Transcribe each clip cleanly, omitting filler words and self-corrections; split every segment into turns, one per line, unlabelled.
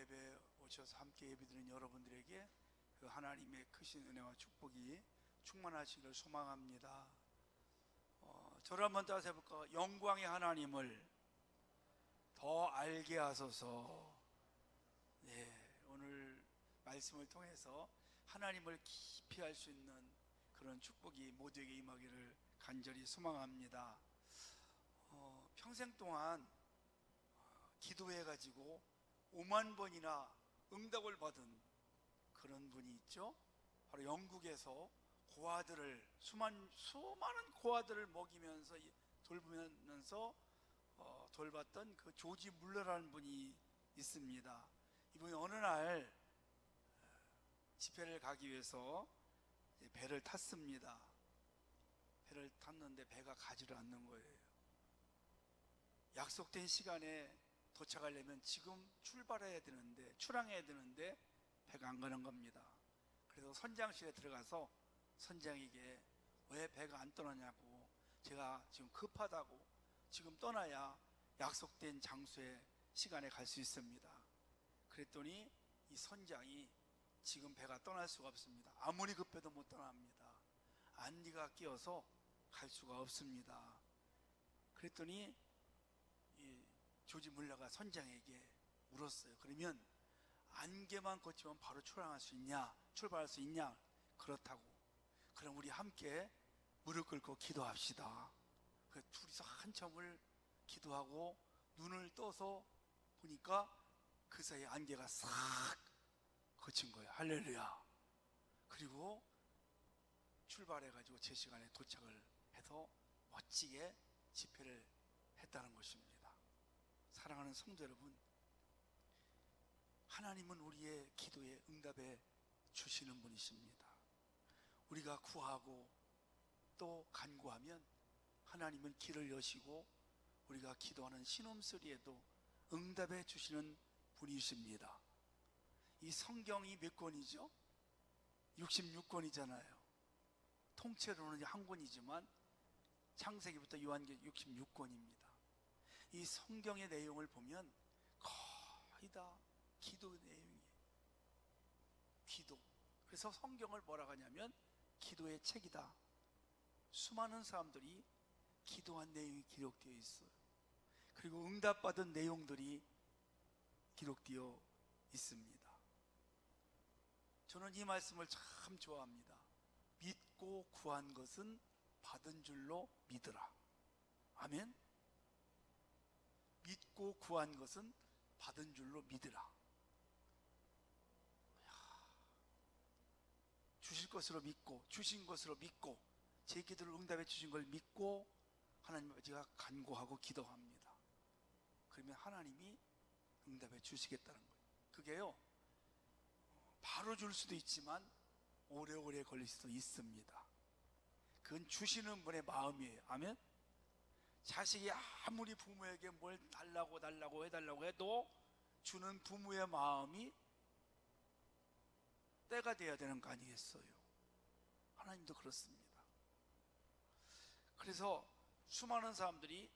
예배에 오셔서 함께 예배드리는 여러분들에게 그 하나님의 크신 은혜와 축복이 충만하시기를 소망합니다. 저를 한번 따라서 해볼까? 영광의 하나님을 더 알게 하소서. 오늘 말씀을 통해서 하나님을 깊이 알 수 있는 그런 축복이 모두에게 임하기를 간절히 소망합니다. 평생 동안 기도해가지고 5만 번이나 응답을 받은 그런 분이 있죠. 바로 영국에서 고아들을 수많은 고아들을 먹이면서 돌보면서 돌봤던 그 조지 물러라는 분이 있습니다. 이분이 어느 날 집회를 가기 위해서 배를 탔습니다. 배를 탔는데 배가 가지를 않는 거예요. 약속된 시간에 도착하려면 지금 출항해야 되는데 배가 안 가는 겁니다. 그래서 선장실에 들어가서 선장에게 왜 배가 안 떠나냐고, 제가 지금 급하다고, 지금 떠나야 약속된 장소에 시간에 갈 수 있습니다. 그랬더니 이 선장이 지금 배가 떠날 수가 없습니다. 아무리 급해도 못 떠납니다. 안개가 끼어서 갈 수가 없습니다. 그랬더니 이 조지 물러가 선장에게 물었어요. 그러면 안개만 거치면 바로 출발할 수 있냐? 그렇다고. 그럼 우리 함께 무릎 꿇고 기도합시다. 그래서 둘이서 한참을 기도하고 눈을 떠서 보니까 그 사이에 안개가 싹 거친 거예요. 할렐루야. 그리고 출발해가지고 제 시간에 도착을 해서 멋지게 집회를 했다는 것입니다. 사랑하는 성도 여러분, 하나님은 우리의 기도에 응답해 주시는 분이십니다. 우리가 구하고 또 간구하면 하나님은 길을 여시고 우리가 기도하는 신음소리에도 응답해 주시는 분이십니다. 이 성경이 몇 권이죠? 66권이잖아요. 통째로는 한 권이지만 창세기부터 요한계시록 66권입니다. 이 성경의 내용을 보면 거의 다 기도 내용이에요. 기도. 그래서 성경을 뭐라고 하냐면 기도의 책이다. 수많은 사람들이 기도한 내용이 기록되어 있어요. 그리고 응답받은 내용들이 기록되어 있습니다. 저는 이 말씀을 참 좋아합니다. 믿고 구한 것은 받은 줄로 믿으라. 아멘. 믿고 구한 것은 받은 줄로 믿으라. 주실 것으로 믿고, 주신 것으로 믿고, 제 기도를 응답해 주신 걸 믿고 하나님 아버지가 간구하고 기도합니다. 그러면 하나님이 응답해 주시겠다는 거예요. 그게요, 바로 줄 수도 있지만 오래오래 걸릴 수도 있습니다. 그건 주시는 분의 마음이에요. 아멘. 자식이 아무리 부모에게 뭘 달라고 해달라고 해도 주는 부모의 마음이 때가 돼야 되는 거 아니겠어요? 하나님도 그렇습니다. 그래서 수많은 사람들이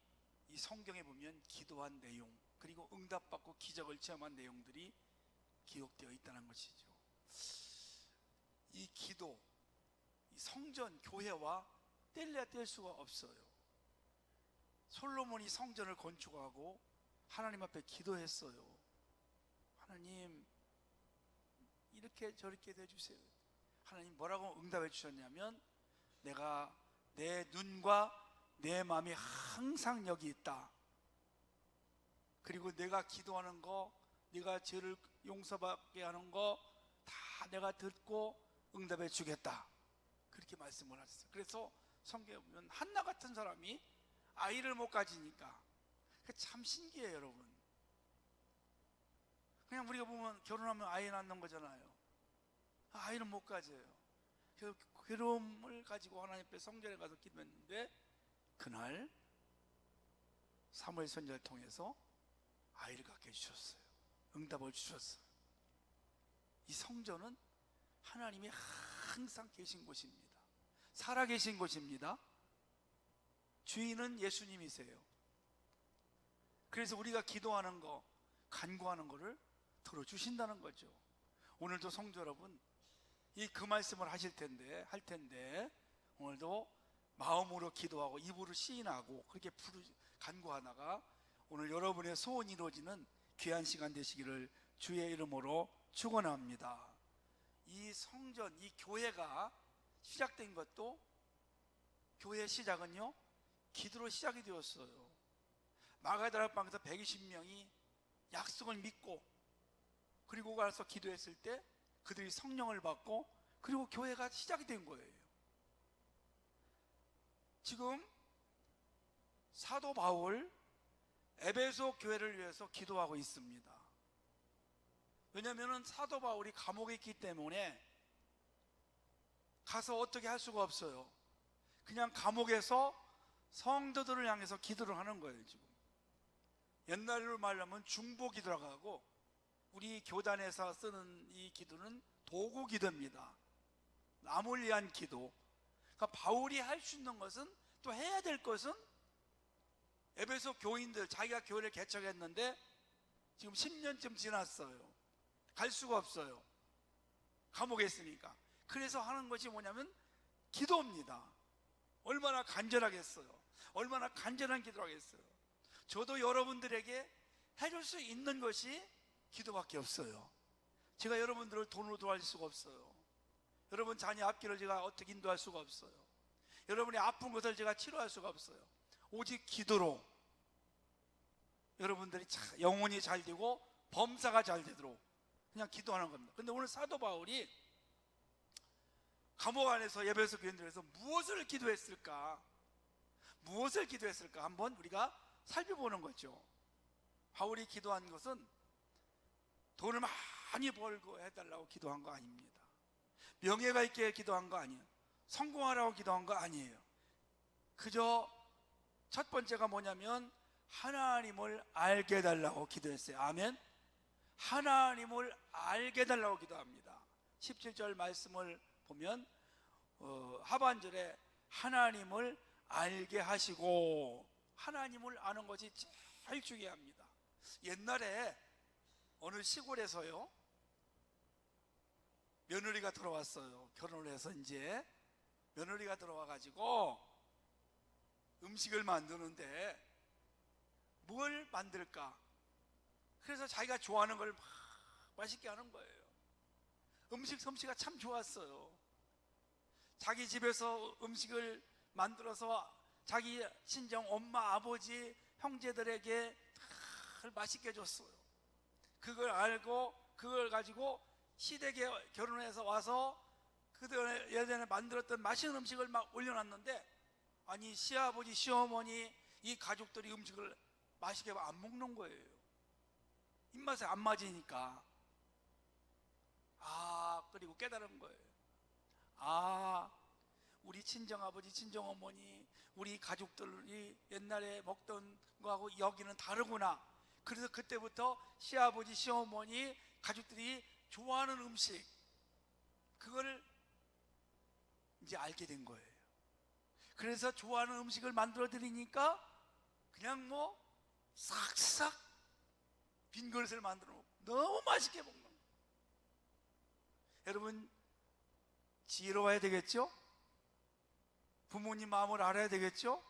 이 성경에 보면 기도한 내용, 그리고 응답받고 기적을 체험한 내용들이 기록되어 있다는 것이죠. 이 기도, 이 성전, 교회와 뗄래야 뗄 수가 없어요. 솔로몬이 성전을 건축하고 하나님 앞에 기도했어요. 하나님, 이렇게 저렇게 해주세요. 하나님 뭐라고 응답해 주셨냐면, 내가 내 눈과 내 마음이 항상 여기 있다. 그리고 내가 기도하는 거, 네가 죄를 용서받게 하는 거 다 내가 듣고 응답해 주겠다. 그렇게 말씀을 하셨어요. 그래서 성경에 보면 한나 같은 사람이 아이를 못 가지니까, 참 신기해요. 여러분, 그냥 우리가 보면 결혼하면 아이 낳는 거잖아요. 아이는 못 가져요. 그래서 괴로움을 가지고 하나님 앞에 성전에 가서 기도했는데, 그날 사무엘 선지자를 통해서 아이를 갖게 해주셨어요. 응답을 주셨어요. 이 성전은 하나님이 항상 계신 곳입니다. 살아계신 곳입니다. 주인은 예수님이세요. 그래서 우리가 기도하는 거, 간구하는 거를 들어주신다는 거죠. 오늘도 성도 여러분, 그 말씀을 할 텐데 오늘도 마음으로 기도하고 입으로 시인하고 그렇게 간구하다가 오늘 여러분의 소원이 이루어지는 귀한 시간 되시기를 주의 이름으로 축원합니다. 이 성전, 이 교회가 시작된 것도, 교회 시작은요 기도로 시작이 되었어요. 마가다라 방에서 120명이 약속을 믿고 그리고 가서 기도했을 때 그들이 성령을 받고 그리고 교회가 시작이 된 거예요. 지금 사도 바울 에베소 교회를 위해서 기도하고 있습니다. 왜냐하면 사도 바울이 감옥에 있기 때문에 가서 어떻게 할 수가 없어요. 그냥 감옥에서 성도들을 향해서 기도를 하는 거예요. 지금 옛날로 말하면 중보 기도라고 하고, 우리 교단에서 쓰는 이 기도는 도구 기도입니다. 남을 위한 기도. 그러니까 바울이 할 수 있는 것은, 또 해야 될 것은, 에베소 교인들, 자기가 교회를 개척했는데 지금 10년쯤 지났어요. 갈 수가 없어요. 감옥에 있으니까. 그래서 하는 것이 뭐냐면 기도입니다. 얼마나 간절하겠어요. 얼마나 간절한 기도를 하겠어요. 저도 여러분들에게 해줄 수 있는 것이 기도밖에 없어요. 제가 여러분들을 돈으로 도와줄 수가 없어요. 여러분 자녀 앞길을 제가 어떻게 인도할 수가 없어요. 여러분이 아픈 것을 제가 치료할 수가 없어요. 오직 기도로 여러분들이 영혼이 잘 되고 범사가 잘 되도록 그냥 기도하는 겁니다. 근데 오늘 사도 바울이 감옥 안에서 에베소 교인들에서 무엇을 기도했을까? 무엇을 기도했을까? 한번 우리가 살펴보는 거죠. 바울이 기도한 것은 돈을 많이 벌고 해달라고 기도한 거 아닙니다. 명예가 있게 기도한 거 아니에요. 성공하라고 기도한 거 아니에요. 그저 첫 번째가 뭐냐면 하나님을 알게 해달라고 기도했어요. 아멘. 하나님을 알게 해달라고 기도합니다. 17절 말씀을 보면 하반절에 하나님을 알게 하시고, 하나님을 아는 것이 제일 중요합니다. 옛날에 어느 시골에서요 며느리가 들어왔어요. 결혼을 해서 이제 며느리가 들어와 가지고 음식을 만드는데 뭘 만들까? 그래서 자기가 좋아하는 걸 막 맛있게 하는 거예요. 음식 솜씨가 참 좋았어요. 자기 집에서 음식을 만들어서 자기 친정 엄마, 아버지, 형제들에게 다 맛있게 줬어요. 그걸 알고 그걸 가지고 시댁에 결혼해서 와서 그들 예전에 만들었던 맛있는 음식을 막 올려놨는데, 아니 시아버지, 시어머니 이 가족들이 음식을 맛있게 안 먹는 거예요. 입맛에 안 맞으니까. 그리고 깨달은 거예요. 우리 친정아버지, 친정어머니, 우리 가족들이 옛날에 먹던 거하고 여기는 다르구나. 그래서 그때부터 시아버지, 시어머니, 가족들이 좋아하는 음식, 그걸 이제 알게 된 거예요. 그래서 좋아하는 음식을 만들어 드리니까 그냥 뭐 싹싹 빈 그릇을 만들어 놓고 너무 맛있게 먹는 거예요. 여러분 지혜로워야 되겠죠? 부모님 마음을 알아야 되겠죠?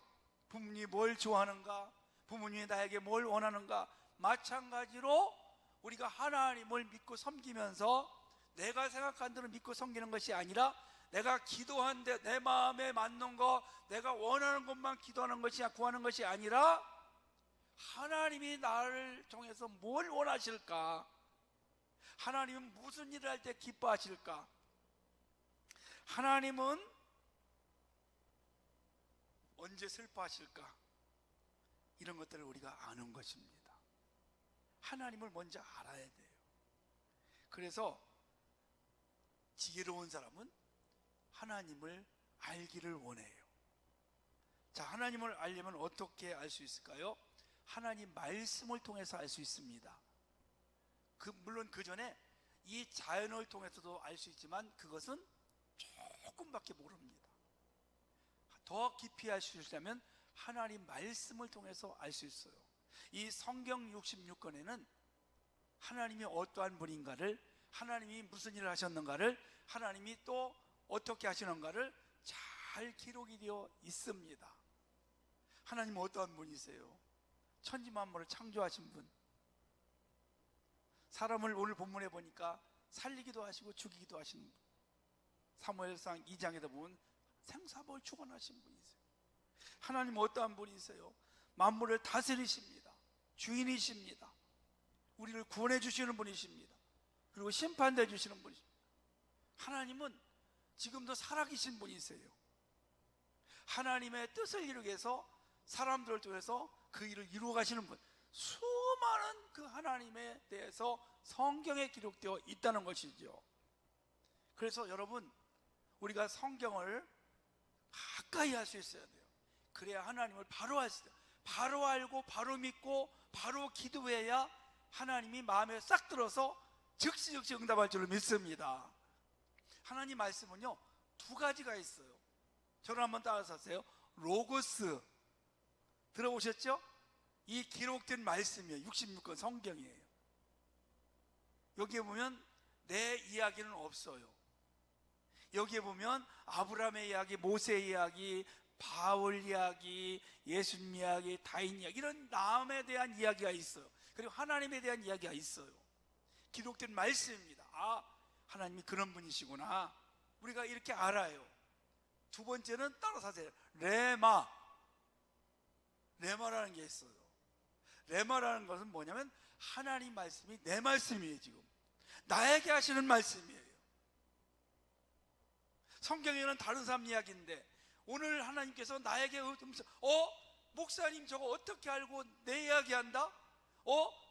부모님이 뭘 좋아하는가, 부모님이 나에게 뭘 원하는가. 마찬가지로 우리가 하나님을 믿고 섬기면서 내가 생각한 대로 믿고 섬기는 것이 아니라, 내가 기도한데 내 마음에 맞는 거, 내가 원하는 것만 기도하는 것이, 구하는 것이 아니라 하나님이 나를 통해서 뭘 원하실까? 하나님은 무슨 일을 할 때 기뻐하실까? 하나님은 언제 슬퍼하실까? 이런 것들을 우리가 아는 것입니다. 하나님을 먼저 알아야 돼요. 그래서 지혜로운 사람은 하나님을 알기를 원해요. 자, 하나님을 알려면 어떻게 알 수 있을까요? 하나님 말씀을 통해서 알 수 있습니다. 물론 그 전에 이 자연을 통해서도 알 수 있지만 그것은 조금밖에 모릅니다. 더 깊이 알 수 있으려면 하나님 말씀을 통해서 알 수 있어요. 이 성경 66권에는 하나님이 어떠한 분인가를, 하나님이 무슨 일을 하셨는가를, 하나님이 또 어떻게 하시는가를 잘 기록이 되어 있습니다. 하나님은 어떠한 분이세요? 천지만물을 창조하신 분, 사람을 오늘 본문에 보니까 살리기도 하시고 죽이기도 하시는 분, 사무엘상 2장에도 보면 생사복을 주관하신 분이세요. 하나님은 어떠한 분이세요? 만물을 다스리십니다. 주인이십니다. 우리를 구원해 주시는 분이십니다. 그리고 심판해 주시는 분이십니다. 하나님은 지금도 살아계신 분이세요. 하나님의 뜻을 이루기 위해서 사람들을 통해서 그 일을 이루어 가시는 분, 수많은 그 하나님에 대해서 성경에 기록되어 있다는 것이죠. 그래서 여러분, 우리가 성경을 가까이 할 수 있어야 돼요. 그래야 하나님을 바로 알 수 있어요. 바로 알고 바로 믿고 바로 기도해야 하나님이 마음에 싹 들어서 즉시 응답할 줄을 믿습니다. 하나님 말씀은요, 두 가지가 있어요. 저를 한번 따라서 하세요. 로고스, 들어보셨죠? 이 기록된 말씀이에요. 66권 성경이에요. 여기에 보면 내 이야기는 없어요. 여기에 보면 아브라함의 이야기, 모세의 이야기, 바울 이야기, 예수님 이야기, 다인 이야기, 이런 남에 대한 이야기가 있어요. 그리고 하나님에 대한 이야기가 있어요. 기록된 말씀입니다. 아, 하나님이 그런 분이시구나, 우리가 이렇게 알아요. 두 번째는 따라서 하세요. 레마라는 게 있어요. 레마라는 것은 뭐냐면 하나님 말씀이 내 말씀이에요. 지금 나에게 하시는 말씀이에요. 성경에는 다른 사람 이야기인데 오늘 하나님께서 나에게 목사님 저거 어떻게 알고 내 이야기한다?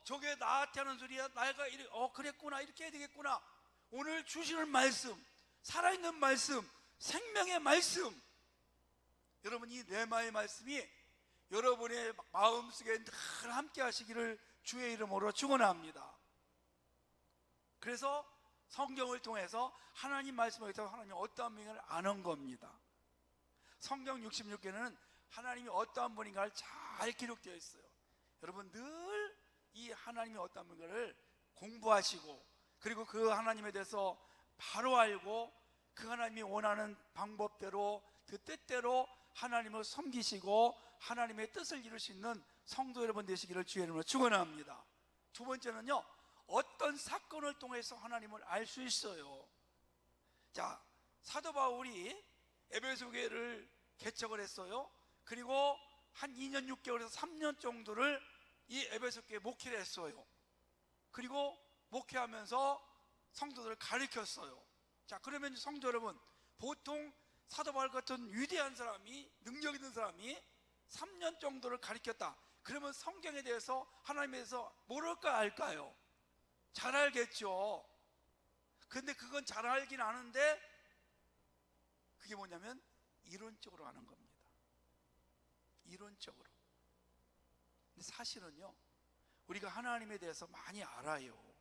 저게 나한테 하는 소리야? 내가 그랬구나, 이렇게 해야 되겠구나. 오늘 주시는 말씀, 살아있는 말씀, 생명의 말씀, 여러분, 이 레마의 말씀이 여러분의 마음속에 늘 함께 하시기를 주의 이름으로 축원합니다. 그래서 성경을 통해서 하나님 말씀을 통해서 하나님이 어떠한 분인가를 아는 겁니다. 성경 66개는 하나님이 어떠한 분인가를 잘 기록되어 있어요. 여러분, 늘 이 하나님이 어떠한 분인가를 공부하시고, 그리고 그 하나님에 대해서 바로 알고 그 하나님이 원하는 방법대로, 그 뜻대로 하나님을 섬기시고 하나님의 뜻을 이룰 수 있는 성도 여러분 되시기를 주의 이름으로 축원합니다. 두 번째는요, 어떤 사건을 통해서 하나님을 알 수 있어요. 자, 사도 바울이 에베소 교회를 개척을 했어요. 그리고 한 2년 6개월에서 3년 정도를 이 에베소 교회에 목회를 했어요. 그리고 목회하면서 성도들을 가르쳤어요. 자, 그러면 성도 여러분, 보통 사도 바울 같은 위대한 사람이, 능력 있는 사람이 3년 정도를 가르쳤다. 그러면 성경에 대해서, 하나님에 대해서 모를까 알까요? 잘 알겠죠. 근데 그건 잘 알긴 아는데 그게 뭐냐면 이론적으로 아는 겁니다. 이론적으로. 근데 사실은요, 우리가 하나님에 대해서 많이 알아요.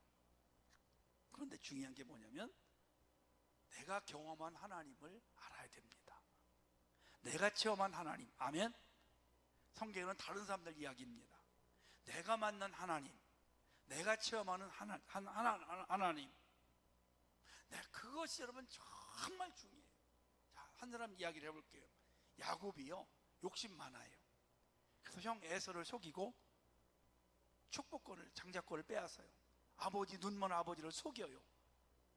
그런데 중요한 게 뭐냐면 내가 경험한 하나님을 알아야 됩니다. 내가 체험한 하나님. 아멘. 성경에는 다른 사람들 이야기입니다. 내가 만난 하나님, 내가 체험하는 하나님, 그것이 여러분 정말 중요해요. 자, 한 사람 이야기를 해볼게요. 야곱이요, 욕심 많아요. 그래서 형 에서를 속이고 축복권을, 장자권을 빼앗아요. 아버지, 눈먼 아버지를 속여요.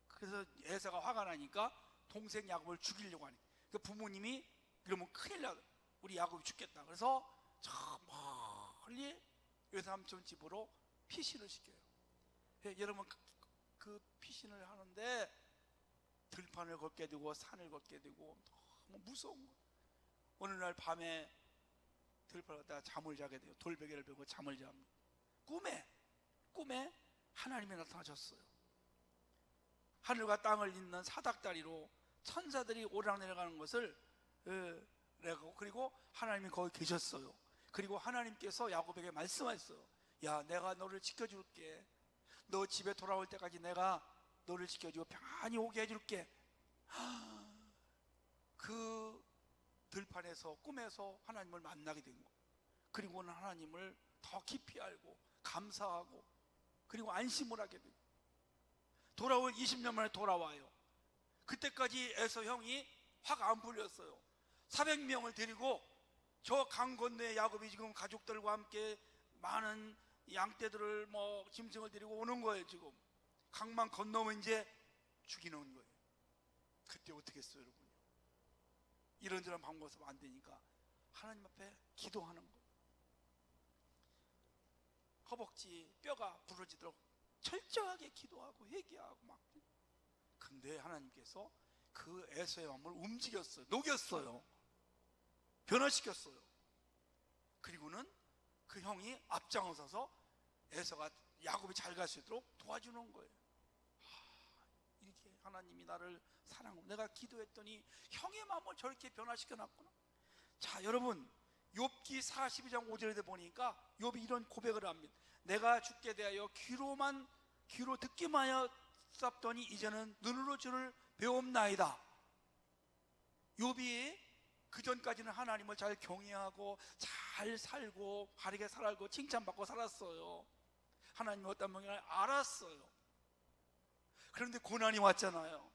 그래서 에서가 화가 나니까 동생 야곱을 죽이려고 하니, 그 부모님이 이러면 큰일 나, 우리 야곱이 죽겠다. 그래서 저 멀리 외삼촌 집으로 피신을 시켜요. 여러분, 그 피신을 하는데 들판을 걷게 되고 산을 걷게 되고 너무 무서운 거예요. 어느 날 밤에 들판을 걷다가 잠을 자게 돼요. 돌베개를 베고 잠을 잡니다. 꿈에 하나님이 나타나셨어요. 하늘과 땅을 잇는 사닥다리로 천사들이 오르락내리락하는 것을 그리고 하나님이 거기 계셨어요. 그리고 하나님께서 야곱에게 말씀하셨어요. 야, 내가 너를 지켜줄게. 너 집에 돌아올 때까지 내가 너를 지켜주고 평안히 오게 해줄게. 그 들판에서, 꿈에서 하나님을 만나게 된 거예요. 그리고는 하나님을 더 깊이 알고 감사하고 그리고 안심을 하게 돼요. 돌아올 20년 만에 돌아와요. 그때까지 에서 형이 확 안 풀렸어요. 400명을 데리고 저 강 건너에 야곱이 지금 가족들과 함께 많은 양떼들을 짐승을 데리고 오는 거예요. 지금 강만 건너면 이제 죽이는 거예요. 그때 어떻게 했어요, 여러분? 이런저런 방법으로 안 되니까 하나님 앞에 기도하는 거예요. 허벅지 뼈가 부러지도록 철저하게 기도하고 회개하고 막. 근데 하나님께서 그 에서의 마음을 움직였어요. 녹였어요. 변화시켰어요. 그리고는 그 형이 앞장서서 에서가 야곱이 잘 갈 수 있도록 도와주는 거예요. 이렇게 하나님이 나를 사랑하고 내가 기도했더니 형의 마음을 저렇게 변화시켜놨구나. 자, 여러분, 욥기 42장 5절에 보니까 욥이 이런 고백을 합니다. 내가 주께 대하여 귀로 듣기만 하였더니 이제는 눈으로 주를 배움나이다. 욥이 그전까지는 하나님을 잘 경외하고 잘 살고 바르게 살고 칭찬받고 살았어요. 하나님이 어떤 분인가 알았어요. 그런데 고난이 왔잖아요.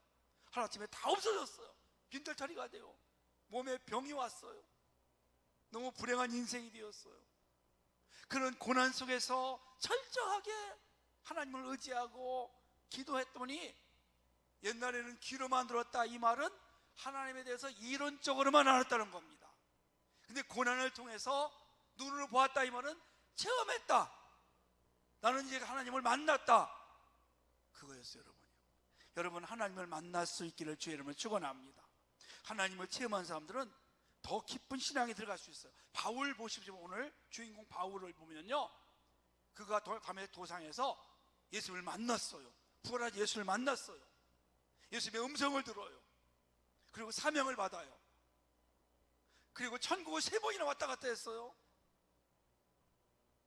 하루아침에 다 없어졌어요. 빈털터리가 돼요. 몸에 병이 왔어요. 너무 불행한 인생이 되었어요. 그런 고난 속에서 철저하게 하나님을 의지하고 기도했더니, 옛날에는 귀로만 들었다 이 말은 하나님에 대해서 이론적으로만 알았다는 겁니다. 근데 고난을 통해서 눈으로 보았다 이 말은 체험했다. 나는 이제 하나님을 만났다. 그거였어요, 여러분요. 여러분, 하나님을 만날 수 있기를 주의 이름으로 축원합니다. 하나님을 체험한 사람들은 더 깊은 신앙에 들어갈 수 있어요. 바울 보십시오. 오늘 주인공 바울을 보면요, 그가 밤에 도상에서 예수를 만났어요. 부활한 예수를 만났어요. 예수님의 음성을 들어요. 그리고 사명을 받아요. 그리고 천국을 3번이나 왔다 갔다 했어요.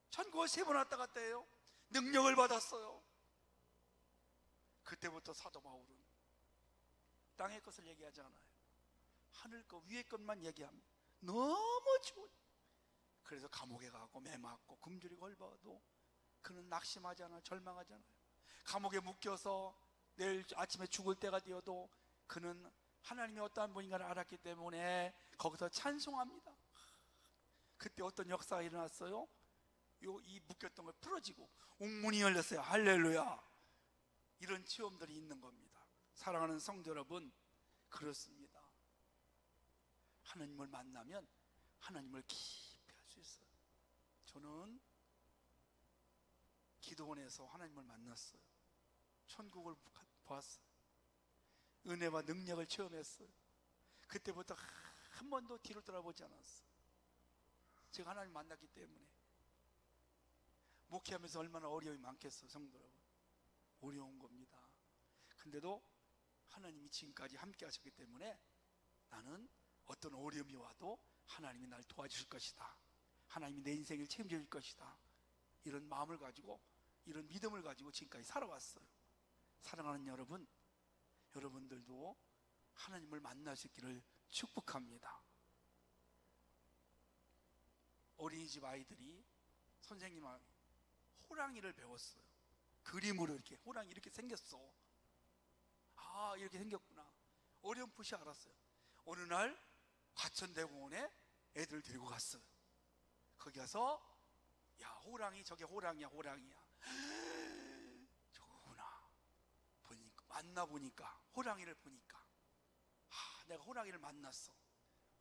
천국을 3번 왔다 갔다 해요. 능력을 받았어요. 그때부터 사도 바울은 땅의 것을 얘기하지 않아요. 하늘 것, 위의 것만 얘기합니다. 너무 좋은. 그래서 감옥에 가고 매 맞고 굶주리고 헐벗어도 그는 낙심하지 않아요. 절망하지 않아요. 감옥에 묶여서 내일 아침에 죽을 때가 되어도 그는 하나님이 어떠한 분인가를 알았기 때문에 거기서 찬송합니다. 그때 어떤 역사가 일어났어요? 이 묶였던 걸 풀어지고 옥문이 열렸어요. 할렐루야. 이런 체험들이 있는 겁니다. 사랑하는 성도 여러분, 그렇습니다. 하나님을 만나면 하나님을 깊이 알 수 있어요. 저는 기도원에서 하나님을 만났어요. 천국을 보았어요. 은혜와 능력을 체험했어요. 그때부터 한 번도 뒤를 돌아보지 않았어요. 제가 하나님 만났기 때문에. 목회하면서 얼마나 어려움이 많겠어요, 성도 여러분. 어려운 겁니다. 근데도 하나님이 지금까지 함께 하셨기 때문에 나는 어떤 어려움이 와도 하나님이 날 도와주실 것이다. 하나님이 내 인생을 책임져 줄 것이다. 이런 마음을 가지고, 이런 믿음을 가지고 지금까지 살아왔어요. 사랑하는 여러분, 여러분들도 하나님을 만날 수 있기를 축복합니다. 어린이집 아이들이 선생님하고 호랑이를 배웠어요. 그림으로 이렇게 호랑이 이렇게 생겼어. 아, 이렇게 생겼구나. 어렴풋이 알았어요. 어느 날 과천대공원에 애들 데리고 갔어요. 거기 가서, 야, 호랑이, 저게 호랑이야. 저거구나. 만나보니까, 호랑이를 보니까, 내가 호랑이를 만났어.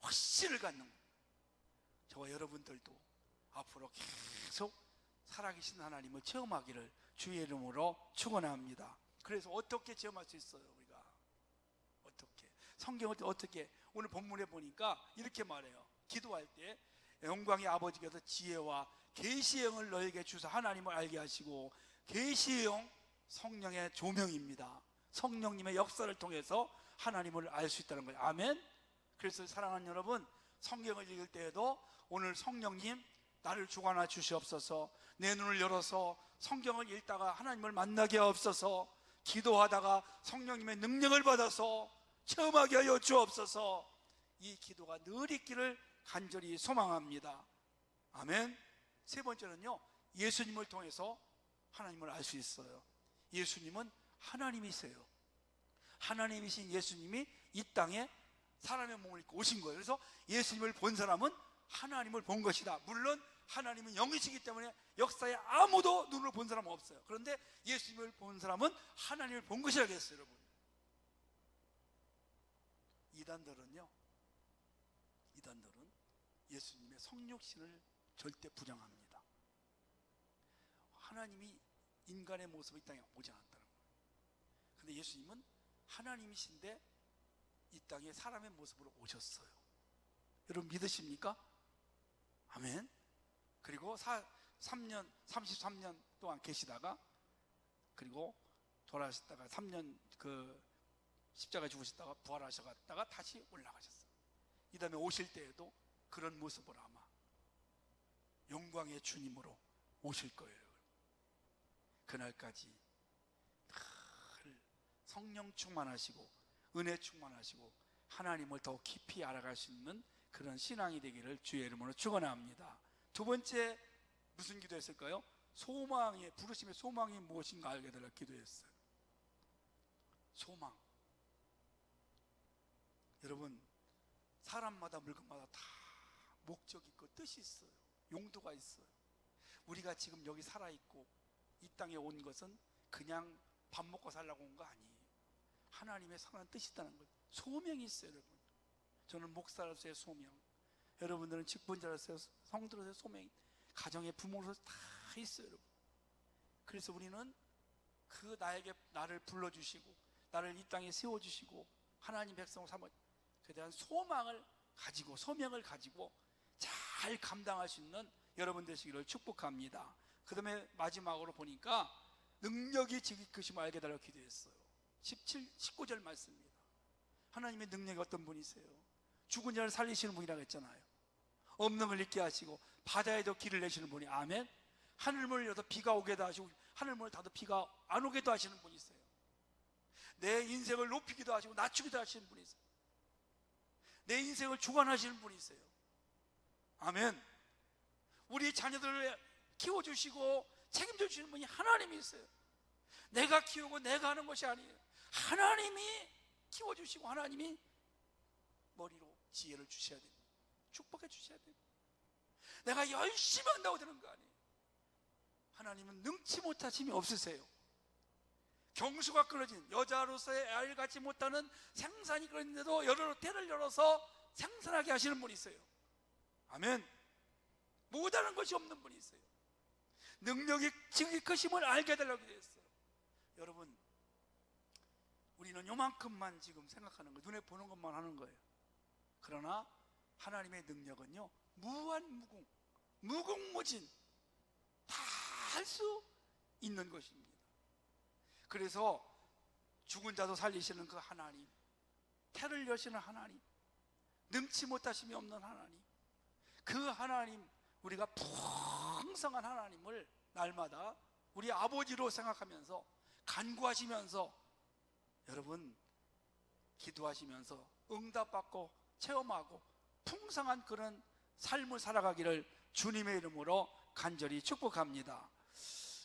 확신을 갖는 거예요. 저와 여러분들도 앞으로 계속 살아계신 하나님을 체험하기를 주의 이름으로 축원합니다. 그래서 어떻게 체험할 수 있어요? 우리가 어떻게, 성경을 어떻게, 오늘 본문에 보니까 이렇게 말해요. 기도할 때 영광의 아버지께서 지혜와 계시의 영을 너에게 주사 하나님을 알게 하시고, 계시의 영, 성령의 조명입니다. 성령님의 역사를 통해서 하나님을 알 수 있다는 거예요. 아멘. 그래서 사랑하는 여러분, 성경을 읽을 때에도 오늘 성령님 나를 주관하 주시옵소서, 내 눈을 열어서 성경을 읽다가 하나님을 만나게 하옵소서, 기도하다가 성령님의 능력을 받아서 체험하게 하여 주옵소서. 이 기도가 늘 있기를 간절히 소망합니다. 아멘. 세 번째는요, 예수님을 통해서 하나님을 알 수 있어요. 예수님은 하나님이세요. 하나님이신 예수님이 이 땅에 사람의 몸을 입고 오신 거예요. 그래서 예수님을 본 사람은 하나님을 본 것이다. 물론 하나님은 영이시기 때문에 역사에 아무도 눈으로 본 사람은 없어요. 그런데 예수님을 본 사람은 하나님을 본 것이라고 했어요. 여러분, 이단들은 예수님의 성육신을 절대 부정합니다. 하나님이 인간의 모습으로 이 땅에 오지 않았다는 거예요. 그런데 예수님은 하나님이신데 이 땅에 사람의 모습으로 오셨어요. 여러분 믿으십니까? 아멘. 그리고 33년 동안 계시다가, 그리고 돌아가셨다가 3년 십자가 죽으셨다가 부활하셔갔다가 다시 올라가셨어요. 이 다음에 오실 때에도 그런 모습으로 아마 영광의 주님으로 오실 거예요. 그날까지 늘 성령 충만하시고 은혜 충만하시고 하나님을 더 깊이 알아갈 수 있는 그런 신앙이 되기를 주의 이름으로 축원합니다. 두 번째 무슨 기도했을까요? 부르심의 소망이 무엇인가 알게 되라 기도했어요. 소망. 여러분, 사람마다 물건마다 다 목적이 있고 뜻이 있어요. 용도가 있어요. 우리가 지금 여기 살아있고 이 땅에 온 것은 그냥 밥 먹고 살라고 온 거 아니에요. 하나님의 선한 뜻이 있다는 거예요. 소명이 있어요. 여러분, 저는 목사로서의 소명, 여러분들은 직분자로서의, 성도로서의 소명이, 가정의 부모로서 다 있어요. 여러분, 그래서 우리는 나를 불러주시고 나를 이 땅에 세워주시고 하나님 백성으로 삼아 그에 대한 소망을 가지고 소명을 가지고 잘 감당할 수 있는 여러분 되시기를 축복합니다. 그 다음에 마지막으로 보니까 능력이 지극하심을 알게 달라고 기도했어요. 19절 말씀입니다. 하나님의 능력이 어떤 분이세요? 죽은 자를 살리시는 분이라고 했잖아요. 없는 걸 있게 하시고 바다에도 길을 내시는 분이, 아멘. 하늘문을 열어서 비가 오게도 하시고 하늘문을 닫아 비가 안 오게도 하시는 분이세요. 내 인생을 높이기도 하시고 낮추기도 하시는 분이세요. 내 인생을 주관하시는 분이세요. 아멘. 우리 자녀들을 키워주시고 책임져 주시는 분이 하나님이세요. 내가 키우고 내가 하는 것이 아니에요. 하나님이 키워주시고 하나님이 머리로 지혜를 주셔야 됩니다. 축복해 주셔야 됩니다. 내가 열심히 한다고 되는 거 아니에요. 하나님은 능치 못하심이 없으세요. 경수가 끊어진 여자로서의 알 갖지 못하는 생산이 끊어진데도 여러 때를 열어서 생산하게 하시는 분이 있어요. 아멘. 못하는 것이 없는 분이 있어요. 능력이 지극하심을 알게 해달라고 했어요. 여러분, 우리는 요만큼만 지금 생각하는 거예요. 눈에 보는 것만 하는 거예요. 그러나 하나님의 능력은요, 무한무궁, 무궁무진 다 할 수 있는 것입니다. 그래서 죽은 자도 살리시는 그 하나님, 태를 여시는 하나님, 능치 못하심이 없는 하나님, 그 하나님, 우리가 풍성한 하나님을 날마다 우리 아버지로 생각하면서 간구하시면서 여러분 기도하시면서 응답받고 체험하고 풍성한 그런 삶을 살아가기를 주님의 이름으로 간절히 축복합니다.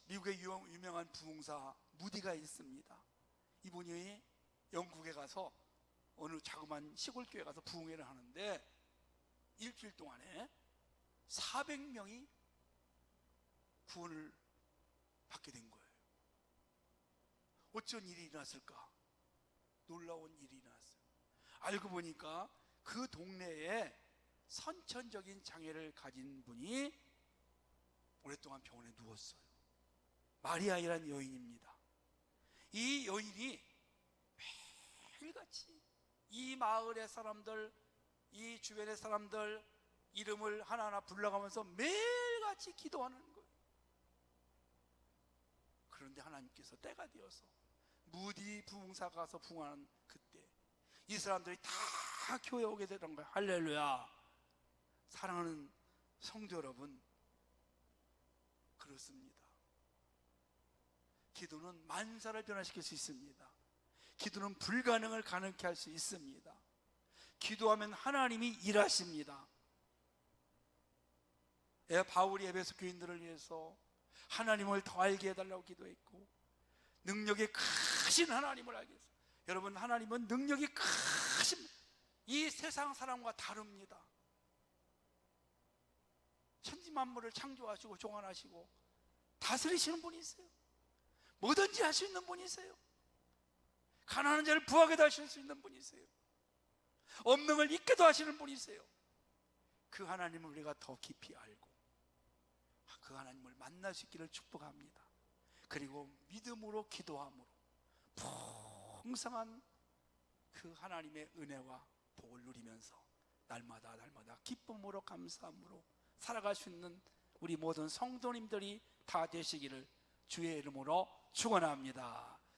미국의 유명한 부흥사 무디가 있습니다. 이분이 영국에 가서 어느 자그마한 시골 교회 가서 부흥회를 하는데 일주일 동안에 400명이 구원을 받게 된 거예요. 어쩐 일이 일어났을까? 놀라운 일이 일어났어요. 알고 보니까 그 동네에 선천적인 장애를 가진 분이 오랫동안 병원에 누웠어요. 마리아이라는 여인입니다. 이 여인이 매일같이 이 마을의 사람들, 이 주변의 사람들 이름을 하나하나 불러가면서 매일같이 기도하는 거예요. 그런데 하나님께서 때가 되어서 무디 부흥사가 가서 부흥하는 그때 이 사람들이 다 교회에 오게 되는 거예요. 할렐루야. 사랑하는 성도 여러분, 그렇습니다. 기도는 만사를 변화시킬 수 있습니다. 기도는 불가능을 가능케 할 수 있습니다. 기도하면 하나님이 일하십니다. 바울이 에베소 교인들을 위해서, 하나님을 더 알게 해달라고 기도했고, 능력이 크신 하나님을 알게 했어요. 여러분, 하나님은 능력이 크신, 이 세상 사람과 다릅니다. 천지 만물을 창조하시고 종안하시고 다스리시는 분이세요. 뭐든지 할 수 있는 분이세요. 가난한 자를 부하게도 하실 수 있는 분이세요. 없는 걸 있게도 하시는 분이세요. 그 하나님을 우리가 더 깊이 알고 그 하나님을 만날 수 있기를 축복합니다. 그리고 믿음으로 기도함으로 풍성한 그 하나님의 은혜와 복을 누리면서 날마다 기쁨으로 감사함으로 살아갈 수 있는 우리 모든 성도님들이 다 되시기를 주의 이름으로 축원합니다.